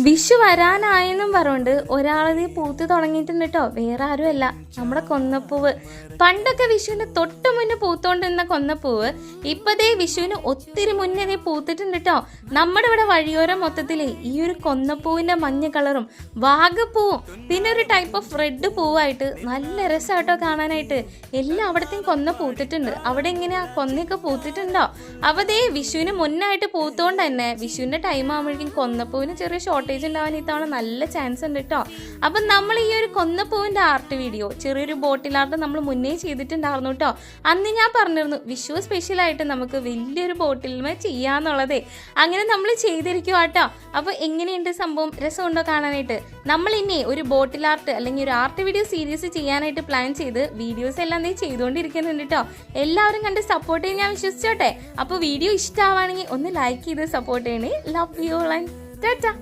വിഷു വരാനായെന്നും പറഞ്ഞുകൊണ്ട് ഒരാളത് പൂത്ത് തുടങ്ങിയിട്ടുണ്ട് കേട്ടോ. വേറെ ആരുമല്ല, നമ്മുടെ കൊന്നപ്പൂവ്. പണ്ടൊക്കെ വിഷുവിന് തൊട്ട് മുന്നേ പൂത്തോണ്ടിരുന്ന കൊന്നപ്പൂവ് ഇപ്പതേ വിഷുവിന് ഒത്തിരി മുന്നേ പൂത്തിട്ടുണ്ട് കേട്ടോ. നമ്മുടെ ഇവിടെ വഴിയോരം മൊത്തത്തില് ഈ ഒരു കൊന്നപ്പൂവിന്റെ മഞ്ഞ കളറും വാഗപ്പൂവും പിന്നെ ഒരു ടൈപ്പ് ഓഫ് റെഡ് പൂവായിട്ട് നല്ല രസമായിട്ടോ കാണാനായിട്ട്. എല്ലാം അവിടത്തെയും കൊന്ന പൂത്തിട്ടുണ്ട്. അവിടെ ഇങ്ങനെ ആ കൊന്നയൊക്കെ പൂത്തിട്ടുണ്ടോ? അപ്പൊ ദേ വിഷുവിന് മുന്നായിട്ട് പൂത്തോണ്ട് തന്നെ വിഷുവിന്റെ ടൈം ആകുമ്പോഴേക്കും കൊന്നപ്പൂവിന് ചെറിയ ഷോർട്ടേജ് ഉണ്ടാവാൻ ഇത്തവണ നല്ല ചാൻസ് ഉണ്ട് കേട്ടോ. അപ്പം നമ്മൾ ഈ ഒരു കൊന്നപ്പൂവിൻ്റെ ആർട്ട് വീഡിയോ ചെറിയൊരു ബോട്ടിൽ ആർട്ട് നമ്മൾ മുന്നേ ചെയ്തിട്ടുണ്ടായിരുന്നു കേട്ടോ. അന്ന് ഞാൻ പറഞ്ഞിരുന്നു വിഷു സ്പെഷ്യലായിട്ട് നമുക്ക് വലിയൊരു ബോട്ടിൽമേ ചെയ്യാന്നുള്ളതേ. അങ്ങനെ നമ്മൾ ചെയ്തിരിക്കുക കേട്ടോ. അപ്പോൾ എങ്ങനെയുണ്ട് സംഭവം? രസമുണ്ടോ കാണാനായിട്ട്? നമ്മൾ ഇനി ഒരു ബോട്ടിൽ ആർട്ട് അല്ലെങ്കിൽ ഒരു ആർട്ട് വീഡിയോ സീരീസ് ചെയ്യാനായിട്ട് പ്ലാൻ ചെയ്ത് വീഡിയോസ് എല്ലാം ചെയ്തുകൊണ്ടിരിക്കുന്നുണ്ട് കേട്ടോ. എല്ലാവരും കണ്ട് സപ്പോർട്ട് ചെയ്യാൻ ഞാൻ വിശ്വസിച്ചോട്ടെ. അപ്പോൾ വീഡിയോ ഇഷ്ടമാവുകയാണെങ്കിൽ ഒന്ന് ലൈക്ക് ചെയ്ത് സപ്പോർട്ട് ചെയ്യണേ. Love you all and Tata.